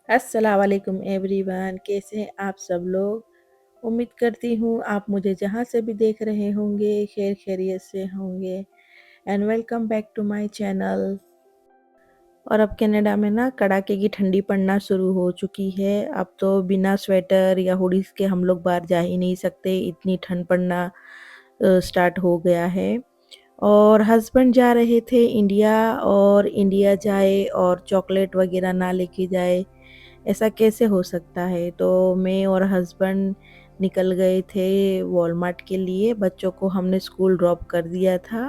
अस्सलाम वालेकुम एवरीवन, कैसे हैं आप सब लोग। उम्मीद करती हूँ आप मुझे जहाँ से भी देख रहे होंगे खैर खैरियत से होंगे। And welcome back to my channel. और अब कनाडा में ना कड़ाके की ठंडी पड़ना शुरू हो चुकी है। अब तो बिना स्वेटर या हुडीज़ के हम लोग बाहर जा ही नहीं सकते, इतनी ठंड पड़ना स्टार्ट हो गया है। और हस्बैंड जा रहे थे इंडिया, और इंडिया जाए और चॉकलेट वगैरह ना लेके जाए, ऐसा कैसे हो सकता है। तो मैं और हस्बैंड निकल गए थे वॉलमार्ट के लिए। बच्चों को हमने स्कूल ड्रॉप कर दिया था,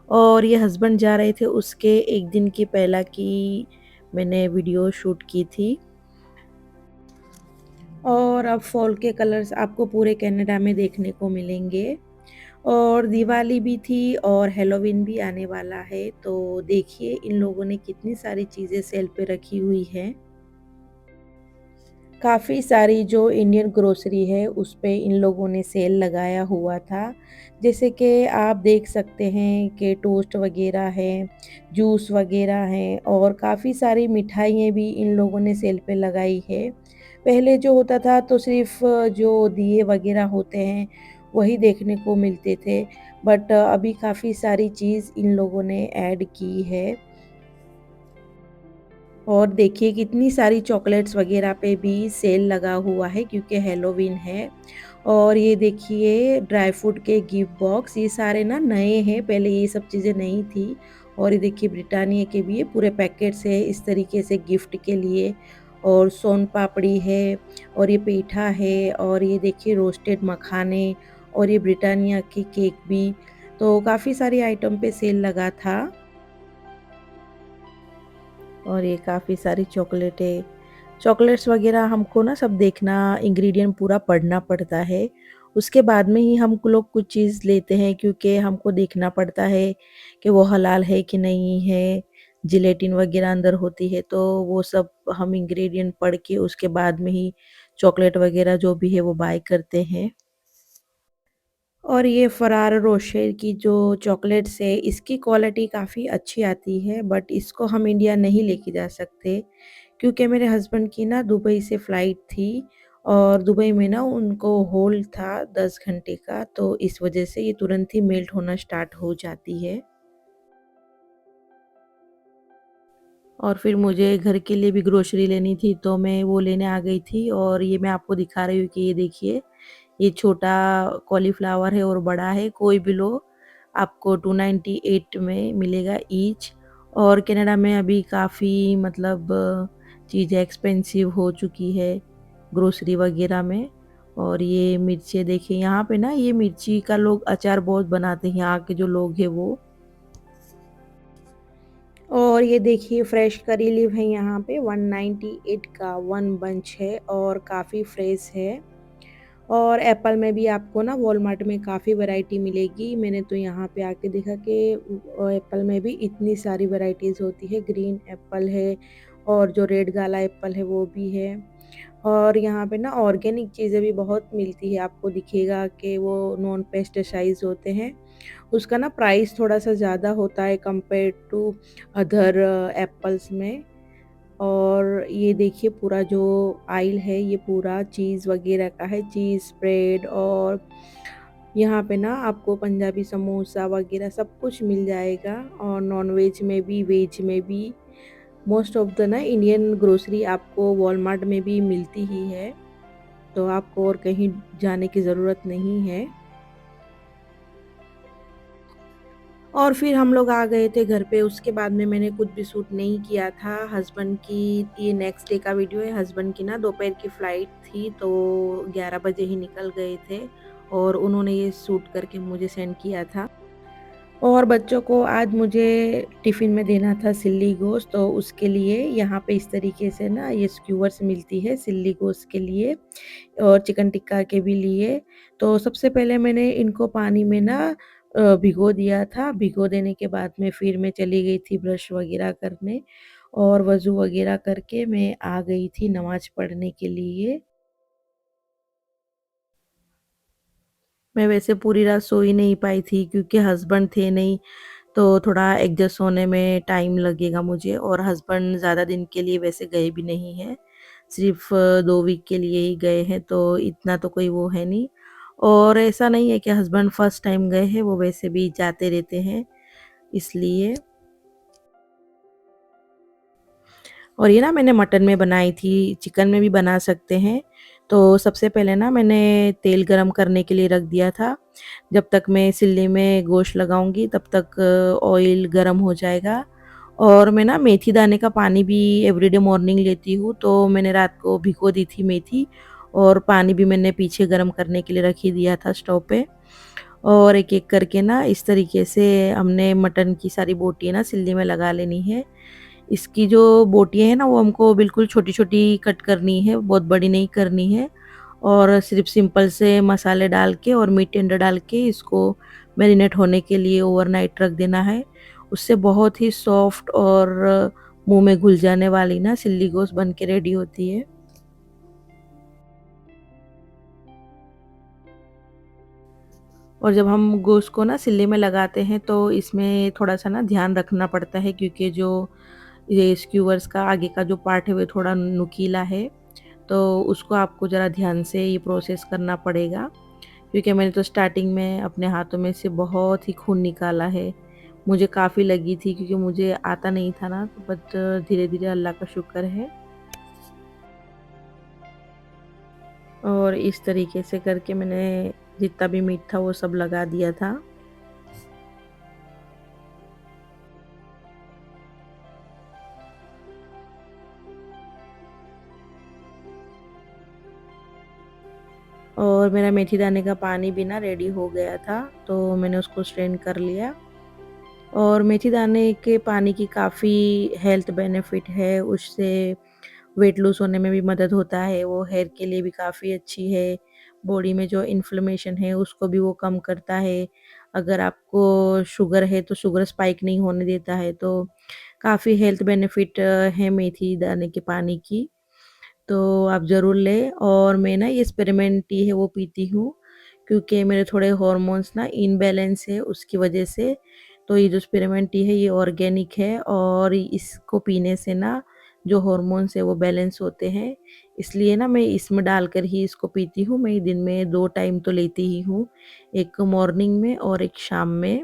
और ये हस्बैंड जा रहे थे उसके एक दिन की पहला की मैंने वीडियो शूट की थी। और अब फॉल के कलर्स आपको पूरे कनाडा में देखने को मिलेंगे। और दिवाली भी थी और हैलोवीन भी आने वाला है, तो देखिए इन लोगों ने कितनी सारी चीज़ें सेल पे रखी हुई हैं। काफ़ी सारी जो इंडियन ग्रोसरी है उस पे इन लोगों ने सेल लगाया हुआ था। जैसे कि आप देख सकते हैं कि टोस्ट वगैरह है, जूस वगैरह हैं, और काफ़ी सारी मिठाइयाँ भी इन लोगों ने सेल पे लगाई है। पहले जो होता था तो सिर्फ़ जो दिए वगैरह होते हैं वही देखने को मिलते थे, बट अभी काफ़ी सारी चीज़ इन लोगों ने ऐड की है। और देखिए कितनी सारी चॉकलेट्स वगैरह पे भी सेल लगा हुआ है क्योंकि हैलोवीन है। और ये देखिए ड्राई फ्रूट के गिफ्ट बॉक्स, ये सारे ना नए हैं, पहले ये सब चीज़ें नहीं थी। और ये देखिए ब्रिटानिया के भी ये पूरे पैकेट्स है इस तरीके से गिफ्ट के लिए। और सोन पापड़ी है, और ये पेठा है, और ये देखिए रोस्टेड मखाने, और ये ब्रिटानिया के केक भी। तो काफ़ी सारी आइटम पे सेल लगा था। और ये काफ़ी सारी चॉकलेटें, चॉकलेट्स वगैरह हमको ना सब देखना, इंग्रेडिएंट पूरा पढ़ना पड़ता है। उसके बाद में ही हम लोग कुछ चीज़ लेते हैं, क्योंकि हमको देखना पड़ता है कि वो हलाल है कि नहीं है। जिलेटिन वगैरह अंदर होती है, तो वो सब हम इंग्रेडिएंट पढ़ के उसके बाद में ही चॉकलेट वगैरह जो भी है वो बाय करते हैं। और ये फरार रोशर की जो चॉकलेट्स है इसकी क्वालिटी काफ़ी अच्छी आती है, बट इसको हम इंडिया नहीं लेके जा सकते क्योंकि मेरे हस्बैंड की ना दुबई से फ़्लाइट थी, और दुबई में ना उनको होल्ड था 10 घंटे का, तो इस वजह से ये तुरंत ही मेल्ट होना स्टार्ट हो जाती है। और फिर मुझे घर के लिए भी ग्रोसरी लेनी थी, तो मैं वो लेने आ गई थी। और ये मैं आपको दिखा रही हूँ कि ये देखिए, ये छोटा कॉलीफ्लावर है और बड़ा है, कोई भी लो आपको 298 में मिलेगा ईच। और कनाडा में अभी काफ़ी मतलब चीज़ें एक्सपेंसिव हो चुकी है ग्रोसरी वगैरह में। और ये मिर्चें देखिए, यहाँ पे ना ये मिर्ची का लोग अचार बहुत बनाते हैं, यहाँ के जो लोग हैं वो। और ये देखिए फ्रेश करी लीव है यहाँ पे 198 का 1 बंच है, और काफ़ी फ्रेश है। और एप्पल में भी आपको ना वॉलमार्ट में काफ़ी वैरायटी मिलेगी। मैंने तो यहाँ पे आके देखा कि एप्पल में भी इतनी सारी वैरायटीज़ होती है। ग्रीन एप्पल है, और जो रेड गाला एप्पल है वो भी है। और यहाँ पे ना ऑर्गेनिक चीज़ें भी बहुत मिलती है, आपको दिखेगा कि वो नॉन पेस्टिसाइड्स होते हैं। उसका ना प्राइस थोड़ा-सा ज़्यादा होता है कंपेयर टू अदर एप्पल्स में। और ये देखिए पूरा जो आइल है ये पूरा चीज़ वगैरह का है, चीज़ स्प्रेड। और यहाँ पे ना आपको पंजाबी समोसा वगैरह सब कुछ मिल जाएगा, और नॉन वेज में भी वेज में भी। मोस्ट ऑफ द ना इंडियन ग्रोसरी आपको वॉलमार्ट में भी मिलती ही है, तो आपको और कहीं जाने की ज़रूरत नहीं है। और फिर हम लोग आ गए थे घर पे। उसके बाद में मैंने कुछ भी शूट नहीं किया था। हस्बैंड की ये नेक्स्ट डे का वीडियो है। हस्बैंड की ना दोपहर की फ़्लाइट थी, तो 11 बजे ही निकल गए थे, और उन्होंने ये शूट करके मुझे सेंड किया था। और बच्चों को आज मुझे टिफ़िन में देना था सिल्ली गोश्त, तो उसके लिए यहाँ पे इस तरीके से ना ये स्क्यूवर्स मिलती है सिल्ली गोश्त के लिए, और चिकन टिक्का के भी लिए। तो सबसे पहले मैंने इनको पानी में ना भिगो दिया था। भिगो देने के बाद में फिर मैं चली गई थी ब्रश वगैरह करने, और वज़ू वगैरह करके मैं आ गई थी नमाज़ पढ़ने के लिए। मैं वैसे पूरी रात सो ही नहीं पाई थी क्योंकि हस्बैंड थे नहीं, तो थोड़ा एडजस्ट होने में टाइम लगेगा मुझे, और हस्बैंड ज़्यादा दिन के लिए वैसे गए भी नहीं हैं। सिर्फ़ 2 वीक के लिए ही गए हैं, तो इतना तो कोई वो है नहीं। और ऐसा नहीं है कि हस्बैंड फर्स्ट टाइम गए हैं, वो वैसे भी जाते रहते हैं, इसलिए। और ये ना मैंने मटन में बनाई थी, चिकन में भी बना सकते हैं। तो सबसे पहले ना मैंने तेल गरम करने के लिए रख दिया था। जब तक मैं सिल्ली में गोश्त लगाऊँगी तब तक ऑयल गरम हो जाएगा। और मैं ना मेथी दाने का पानी भी एवरीडे मॉर्निंग लेती हूँ, तो मैंने रात को भिगो दी थी मेथी, और पानी भी मैंने पीछे गरम करने के लिए रख ही दिया था स्टोव पे। और एक-एक करके ना इस तरीके से हमने मटन की सारी बोटियाँ ना सिल्ली में लगा लेनी है। इसकी जो बोटियाँ हैं ना वो हमको बिल्कुल छोटी-छोटी कट करनी है, बहुत बड़ी नहीं करनी है। और सिर्फ़ सिंपल से मसाले डाल के और मीट टेंडर डाल के इसको मैरिनेट होने के लिए ओवरनाइट रख देना है। उससे बहुत ही सॉफ्ट और मुँह में घुल जाने वाली ना सिल्ली गोश्त बन के रेडी होती है। और जब हम गोश्त को ना सिल्ली में लगाते हैं तो इसमें थोड़ा-सा ना ध्यान रखना पड़ता है, क्योंकि जो ये स्क्यूवर्स का आगे का जो पार्ट है वो थोड़ा नुकीला है, तो उसको आपको ज़रा ध्यान से ये प्रोसेस करना पड़ेगा। क्योंकि मैंने तो स्टार्टिंग में अपने हाथों में से बहुत ही खून निकाला है। मुझे काफ़ी लगी थी, क्योंकि मुझे आता नहीं था ना, बट धीरे-धीरे अल्लाह का शुक्र है। और इस तरीके से करके मैंने जितना भी मीट था वो सब लगा दिया था। और मेरा मेथी दाने का पानी भी ना रेडी हो गया था, तो मैंने उसको स्ट्रेन कर लिया। और मेथी दाने के पानी की काफ़ी हेल्थ बेनिफिट है, उससे वेट लूज़ होने में भी मदद होता है, वो हेयर के लिए भी काफ़ी अच्छी है, बॉडी में जो इन्फ्लेमेशन है उसको भी वो कम करता है। अगर आपको शुगर है तो शुगर स्पाइक नहीं होने देता है, तो काफ़ी हेल्थ बेनिफिट है मेथी दाने के पानी की। तो आप ज़रूर लें। और मैं ना ये स्पेरमेंट टी है वो पीती हूँ, क्योंकि मेरे थोड़े हॉर्मोन्स ना इनबैलेंस है उसकी वजह से। तो ये जो स्पेरमेंट टी है ये ऑर्गेनिक है, और इसको पीने से ना जो हॉर्मोन्स है वो बैलेंस होते हैं। इसलिए ना मैं इसमें डालकर ही इसको पीती हूँ। मैं दिन में 2 टाइम तो लेती ही हूँ, एक मॉर्निंग में और एक शाम में।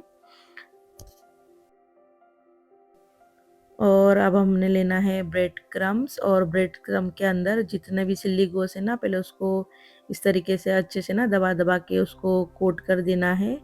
और अब हमने लेना है ब्रेड क्रम्स, और ब्रेड क्रम्ब के अंदर जितने भी चिल्ली गोस है ना, पहले उसको इस तरीके से अच्छे से ना दबा दबा के उसको कोट कर देना है।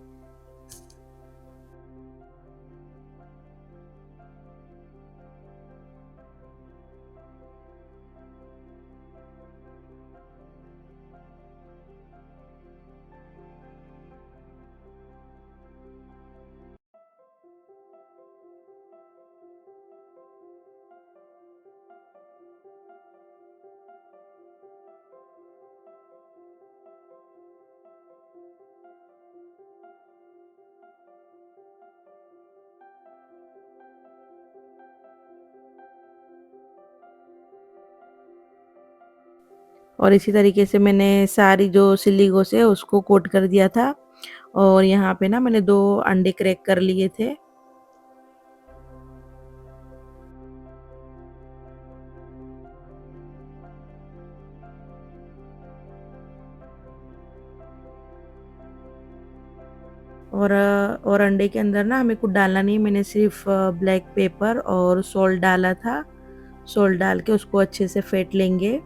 और इसी तरीके से मैंने सारी जो चिल्ली गोस है उसको कोट कर दिया था। और यहाँ पे ना मैंने 2 अंडे क्रैक कर लिए थे। और अंडे के अंदर ना हमें कुछ डालना नहीं है, मैंने सिर्फ ब्लैक पेपर और सॉल्ट डाला था। सॉल्ट डाल के उसको अच्छे से फेंट लेंगे।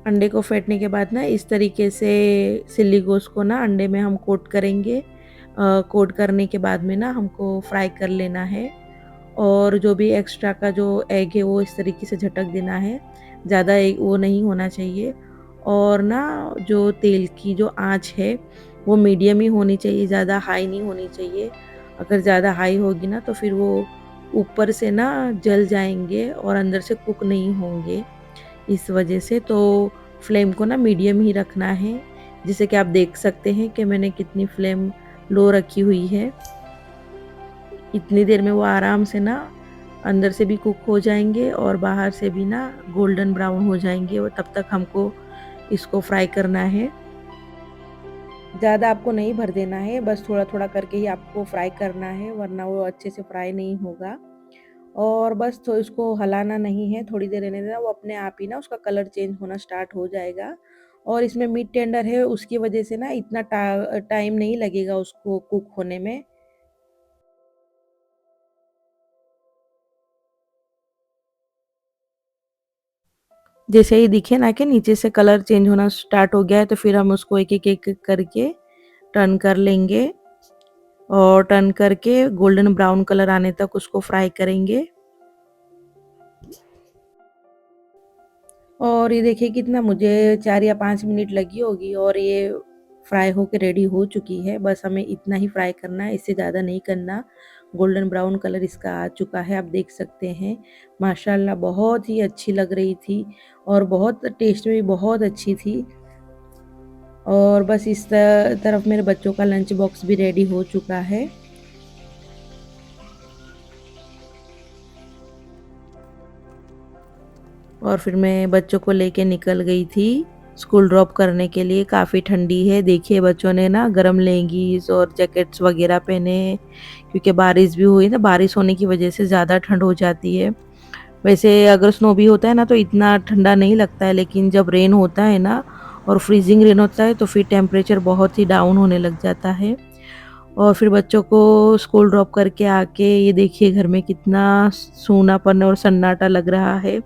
अंडे को फेंटने के बाद ना इस तरीके से चिल्ली गोश्त को ना अंडे में हम कोट करेंगे। कोट करने के बाद में ना हमको फ्राई कर लेना है। और जो भी एक्स्ट्रा का जो एग है वो इस तरीके से झटक देना है, ज़्यादा एग वो नहीं होना चाहिए। और ना जो तेल की जो आँच है वो मीडियम ही होनी चाहिए, ज़्यादा हाई नहीं होनी चाहिए। अगर ज़्यादा हाई होगी ना तो फिर वो ऊपर से ना जल जाएँगे और अंदर से कुक नहीं होंगे। इस वजह से तो फ्लेम को ना मीडियम ही रखना है। जैसे कि आप देख सकते हैं कि मैंने कितनी फ्लेम लो रखी हुई है। इतनी देर में वो आराम से ना अंदर से भी कुक हो जाएँगे और बाहर से भी ना गोल्डन ब्राउन हो जाएँगे और तब तक हमको इसको फ्राई करना है। ज़्यादा आपको नहीं भर देना है, बस थोड़ा-थोड़ा करके ही आपको फ्राई करना है, वरना वो अच्छे से फ्राई नहीं होगा। और बस तो इसको हलाना नहीं है, थोड़ी देर रहने देना, वो अपने आप ही ना उसका कलर चेंज होना स्टार्ट हो जाएगा। और इसमें मीट टेंडर है, उसकी वजह से ना इतना टाइम नहीं लगेगा उसको कुक होने में। जैसे ही दिखे ना कि नीचे से कलर चेंज होना स्टार्ट हो गया है, तो फिर हम उसको एक-एक करके टर्न कर लेंगे और टर्न करके गोल्डन ब्राउन कलर आने तक उसको फ्राई करेंगे। और ये देखिए कितना मुझे 4 या 5 मिनट लगी होगी और ये फ्राई होके रेडी हो चुकी है। बस हमें इतना ही फ्राई करना है, इससे ज़्यादा नहीं करना। गोल्डन ब्राउन कलर इसका आ चुका है, आप देख सकते हैं। माशाल्लाह बहुत ही अच्छी लग रही थी और बहुत टेस्ट में भी बहुत अच्छी थी। और बस इस तरफ मेरे बच्चों का लंच बॉक्स भी रेडी हो चुका है। और फिर मैं बच्चों को लेके निकल गई थी स्कूल ड्रॉप करने के लिए। काफ़ी ठंडी है, देखिए बच्चों ने ना गर्म लेगिंग्स और जैकेट्स वगैरह पहने हैं क्योंकि बारिश भी हुई ना, बारिश होने की वजह से ज़्यादा ठंड हो जाती है। वैसे अगर स्नो भी होता है ना तो इतना ठंडा नहीं लगता है, लेकिन जब रेन होता है ना और फ्रीजिंग रेन होता है तो फिर टेम्परेचर बहुत ही डाउन होने लग जाता है। और फिर बच्चों को स्कूल ड्रॉप करके आके ये देखिए घर में कितना सूनापन और सन्नाटा लग रहा है।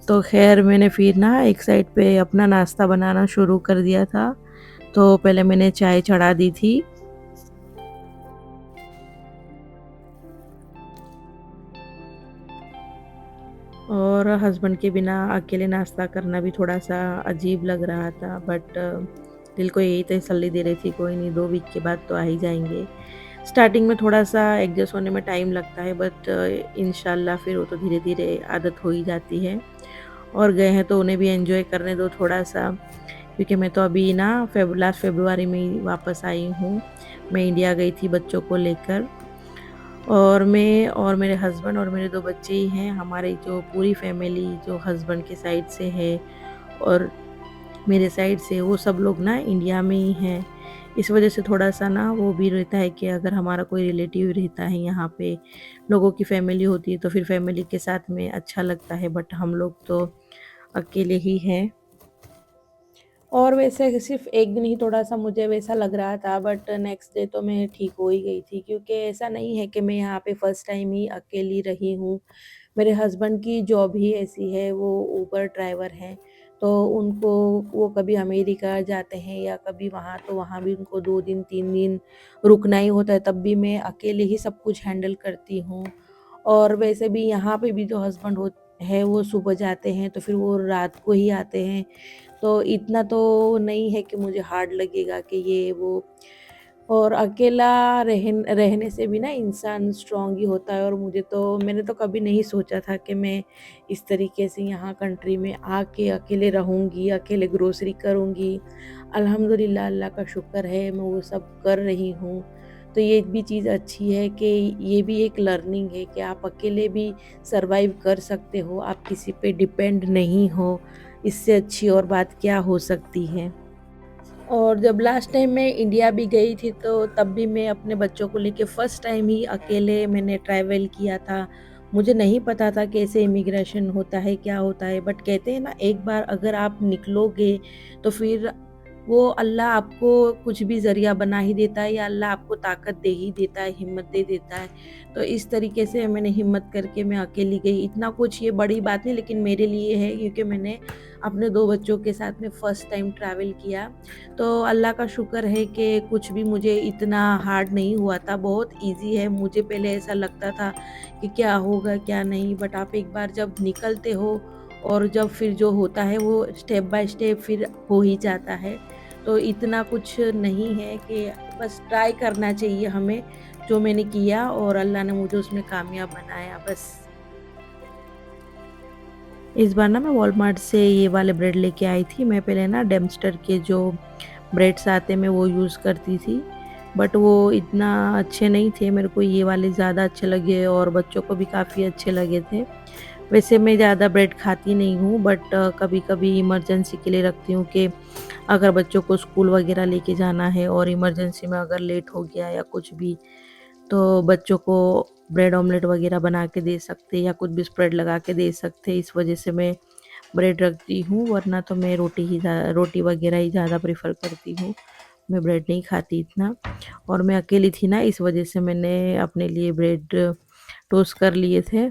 तो ख़ैर मैंने फिर ना एक साइड पे अपना नाश्ता बनाना शुरू कर दिया था। तो पहले मैंने चाय चढ़ा दी थी और हस्बैंड के बिना अकेले नाश्ता करना भी थोड़ा-सा अजीब लग रहा था, बट दिल को यही तसल्ली दे रही थी कोई नहीं, 2 वीक के बाद तो आ ही जाएँगे। स्टार्टिंग में थोड़ा-सा एडजस्ट होने में टाइम लगता है, बट इंशाल्लाह फिर वो तो धीरे-धीरे आदत हो ही जाती है। और गए हैं तो उन्हें भी एन्जॉय करने दो थोड़ा-सा, क्योंकि मैं तो अभी ना लास्ट फ़रवरी में ही वापस आई हूँ। मैं इंडिया गई थी बच्चों को लेकर और मैं और मेरे हस्बैंड और मेरे 2 बच्चे ही हैं। हमारी जो पूरी फ़ैमिली जो हस्बैंड के साइड से है और मेरे साइड से, वो सब लोग ना इंडिया में ही हैं। इस वजह से थोड़ा-सा ना वो भी रहता है कि अगर हमारा कोई रिलेटिव रहता है यहाँ पे, लोगों की फ़ैमिली होती है तो फिर फ़ैमिली के साथ में अच्छा लगता है, बट हम लोग तो अकेले ही हैं। और वैसे सिर्फ़ 1 दिन ही थोड़ा-सा मुझे वैसा लग रहा था, बट नेक्स्ट डे तो मैं ठीक हो ही गई थी, क्योंकि ऐसा नहीं है कि मैं यहाँ पे फर्स्ट टाइम ही अकेली रही हूँ। मेरे हस्बैंड की जॉब ही ऐसी है, वो ऊबर ड्राइवर हैं, तो उनको वो कभी अमेरिका जाते हैं या कभी वहाँ, तो वहाँ भी उनको 2 दिन 3 दिन रुकना ही होता है, तब भी मैं अकेले ही सब कुछ हैंडल करती हूँ। और वैसे भी यहाँ पे भी जो हस्बैंड है वो सुबह जाते हैं तो फिर वो रात को ही आते हैं। तो इतना तो नहीं है कि मुझे हार्ड लगेगा कि ये वो। और अकेला रहने से भी ना इंसान स्ट्रॉन्ग ही होता है, और मैंने तो कभी नहीं सोचा था कि मैं इस तरीके से यहाँ कंट्री में आके अकेले रहूँगी, अकेले ग्रोसरी करूँगी। अल्हम्दुलिल्लाह, अल्लाह का शुक्र है मैं वो सब कर रही हूँ। तो ये भी चीज़ अच्छी है कि ये भी एक लर्निंग है कि आप अकेले भी सर्वाइव कर सकते हो, आप किसी पे डिपेंड नहीं हो। इससे अच्छी और बात क्या हो सकती है। और जब लास्ट टाइम मैं इंडिया भी गई थी तो तब भी मैं अपने बच्चों को लेके फर्स्ट टाइम ही अकेले मैंने ट्रैवल किया था। मुझे नहीं पता था कैसे इमिग्रेशन होता है, क्या होता है, बट कहते हैं ना एक बार अगर आप निकलोगे तो फिर वो अल्लाह आपको कुछ भी ज़रिया बना ही देता है, या अल्लाह आपको ताकत दे ही देता है, हिम्मत दे देता है। तो इस तरीके से मैंने हिम्मत करके मैं अकेली गई। इतना कुछ ये बड़ी बात नहीं, लेकिन मेरे लिए है क्योंकि मैंने अपने 2 बच्चों के साथ में फर्स्ट टाइम ट्रैवल किया। तो अल्लाह का शुक्र है कि कुछ भी मुझे इतना हार्ड नहीं हुआ था, बहुत ईज़ी है। मुझे पहले ऐसा लगता था कि क्या होगा, क्या नहीं, बट आप एक बार जब निकलते हो और जब फिर जो होता है वो स्टेप बाय स्टेप फिर हो ही जाता है। तो इतना कुछ नहीं है कि बस ट्राई करना चाहिए हमें, जो मैंने किया और अल्लाह ने मुझे उसमें कामयाब बनाया बस। इस बार ना मैं वॉलमार्ट से ये वाले ब्रेड लेके आई थी। मैं पहले ना डेम्स्टर के जो ब्रेड्स आते मैं वो यूज़ करती थी, बट वो इतना अच्छे नहीं थे, मेरे को ये वाले ज़्यादा अच्छे लगे और बच्चों को भी काफ़ी अच्छे लगे थे। वैसे मैं ज़्यादा ब्रेड खाती नहीं हूँ, बट कभी-कभी इमरजेंसी के लिए रखती हूँ कि अगर बच्चों को स्कूल वगैरह लेके जाना है और इमरजेंसी में अगर लेट हो गया या कुछ भी, तो बच्चों को ब्रेड ऑमलेट वगैरह बना के दे सकते या कुछ भी स्प्रेड लगा के दे सकते। इस वजह से मैं ब्रेड रखती हूँ, वरना तो मैं रोटी वगैरह ही ज़्यादा प्रेफ़र करती हूँ। मैं ब्रेड नहीं खाती इतना, और मैं अकेली थी ना, इस वजह से मैंने अपने लिए ब्रेड टोस्ट कर लिए थे।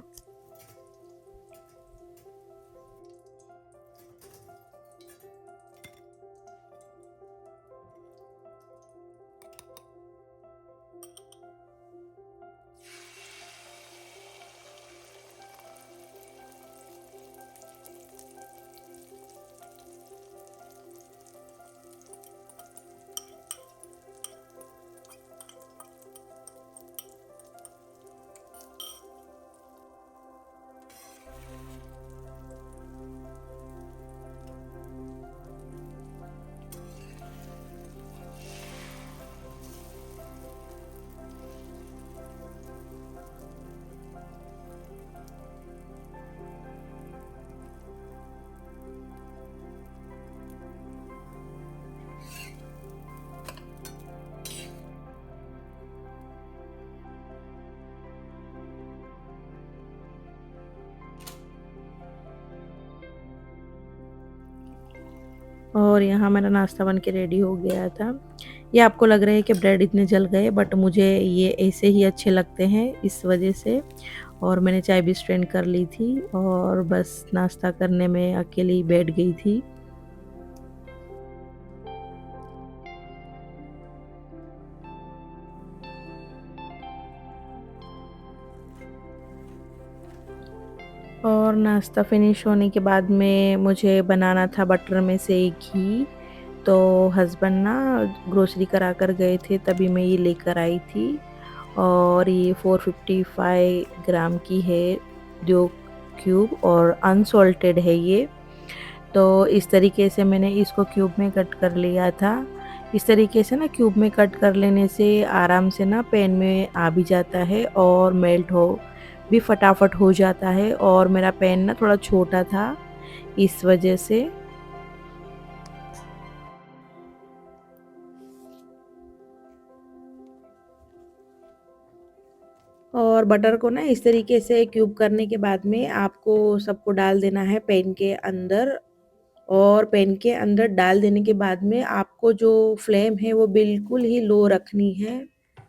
और यहाँ मेरा नाश्ता बन के रेडी हो गया था। ये आपको लग रहा है कि ब्रेड इतने जल गए, बट मुझे ये ऐसे ही अच्छे लगते हैं इस वजह से। और मैंने चाय भी स्ट्रेन कर ली थी और बस नाश्ता करने में अकेली बैठ गई थी। और नाश्ता फिनिश होने के बाद में मुझे बनाना था बटर में से घी। तो हस्बैंड ना ग्रोसरी करा कर गए थे, तभी मैं ये लेकर आई थी। और ये 455 ग्राम की है, जो क्यूब, और अनसॉल्टेड है ये। तो इस तरीके से मैंने इसको क्यूब में कट कर लिया था। इस तरीके से ना क्यूब में कट कर लेने से आराम से ना पैन में आ भी जाता है और मेल्ट हो भी फटाफट हो जाता है। और मेरा पैन ना थोड़ा छोटा था, इस वजह से। और बटर को ना इस तरीके से क्यूब करने के बाद में आपको सबको डाल देना है पैन के अंदर। और पैन के अंदर डाल देने के बाद में आपको जो फ्लेम है वो बिल्कुल ही लो रखनी है।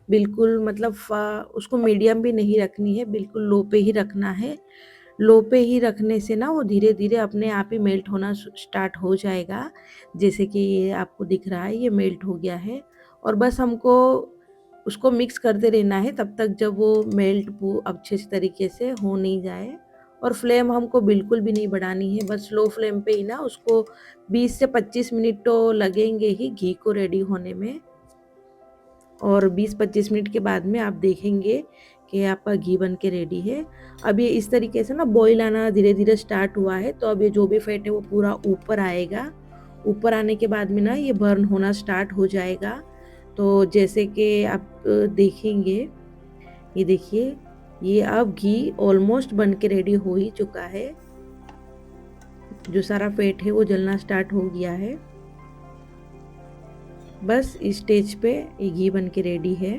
बिल्कुल मतलब उसको मीडियम भी नहीं रखनी है, बिल्कुल लो पे ही रखना है। लो पे ही रखने से ना वो धीरे धीरे अपने आप ही मेल्ट होना स्टार्ट हो जाएगा। जैसे कि ये आपको दिख रहा है, ये मेल्ट हो गया है। और बस हमको उसको मिक्स करते रहना है तब तक जब वो मेल्ट अच्छे से तरीके से हो नहीं जाए। और फ्लेम हमको बिल्कुल भी नहीं बढ़ानी है, बस लो फ्लेम पे ही ना उसको 20 से 25 मिनट तो लगेंगे ही घी को रेडी होने में। और 20-25 मिनट के बाद में आप देखेंगे कि आपका घी बन के रेडी है। अब ये इस तरीके से ना बॉईल आना धीरे धीरे स्टार्ट हुआ है, तो अब ये जो भी फैट है वो पूरा ऊपर आएगा। ऊपर आने के बाद में ना ये बर्न होना स्टार्ट हो जाएगा। तो जैसे कि आप देखेंगे, ये देखिए, ये अब घी ऑलमोस्ट बन के रेडी हो ही चुका है। जो सारा फैट है वो जलना स्टार्ट हो गया है। बस इस स्टेज पे ये घी बन के रेडी है।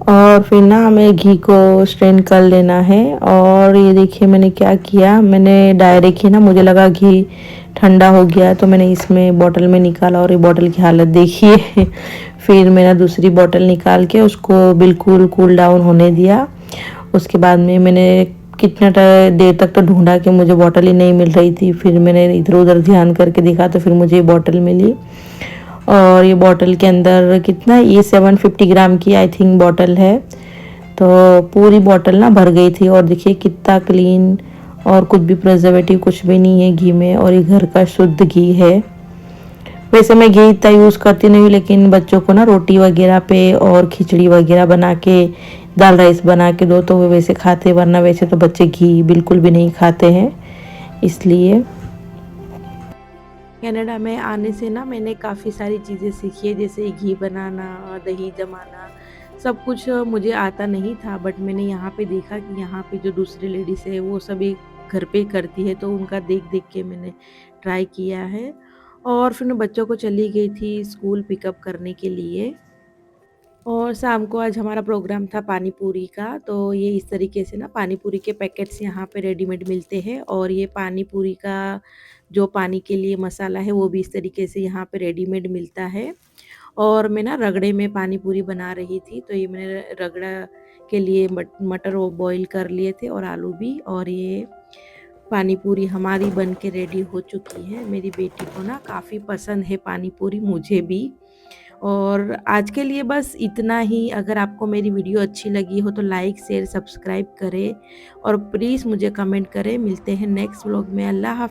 और फिर ना हमें घी को स्ट्रेन कर लेना है। और ये देखिए मैंने क्या किया, मैंने डायरेक्ट ही ना, मुझे लगा घी ठंडा हो गया तो मैंने इसमें बॉटल में निकाला, और ये बॉटल की हालत देखिए फिर मैंने दूसरी बॉटल निकाल के उसको बिल्कुल कूल डाउन होने दिया। उसके बाद में मैंने कितना देर तक तो ढूंढा कि मुझे बॉटल ही नहीं मिल रही थी। फिर मैंने इधर उधर ध्यान करके देखा तो फिर मुझे बॉटल मिली। और ये बॉटल के अंदर कितना, ये 750 ग्राम की आई थिंक बॉटल है। तो पूरी बॉटल ना भर गई थी। और देखिए कितना क्लीन, और कुछ भी प्रिजर्वेटिव कुछ भी नहीं है घी में, और ये घर का शुद्ध घी है। वैसे मैं घी इतना यूज़ करती नहीं, लेकिन बच्चों को ना रोटी वगैरह पे और खिचड़ी वगैरह बना के, दाल राइस बना के दो तो वो वैसे खाते, वरना वैसे तो बच्चे घी बिल्कुल भी नहीं खाते हैं, इसलिए। कनाडा में आने से ना मैंने काफ़ी सारी चीज़ें सीखी है, जैसे घी बनाना, दही जमाना, सब कुछ मुझे आता नहीं था, बट मैंने यहाँ पे देखा कि यहाँ पे जो दूसरी लेडीज़ है वो सभी घर पे ही करती है, तो उनका देख-देख के मैंने ट्राई किया है। और फिर मैं बच्चों को चली गई थी स्कूल पिकअप करने के लिए। और शाम को आज हमारा प्रोग्राम था पानी पूरी का, तो ये इस तरीके से ना पानी पूरी के पैकेट्स यहाँ पे रेडीमेड मिलते हैं, और ये पानी पूरी का जो पानी के लिए मसाला है वो भी इस तरीके से यहाँ पे रेडीमेड मिलता है। और मैं ना रगड़े में पानी पूरी बना रही थी, तो ये मैंने रगड़ा के लिए मटर वो बॉईल कर लिए थे और आलू भी, और ये पानी पूरी हमारी बन के रेडी हो चुकी है। मेरी बेटी को ना काफ़ी पसंद है पानी पूरी, मुझे भी। और आज के लिए बस इतना ही। अगर आपको मेरी वीडियो अच्छी लगी हो तो लाइक, शेयर, सब्सक्राइब करें और प्लीज़ मुझे कमेंट करें। मिलते हैं नेक्स्ट व्लॉग में। अल्लाह हाफ़िज़।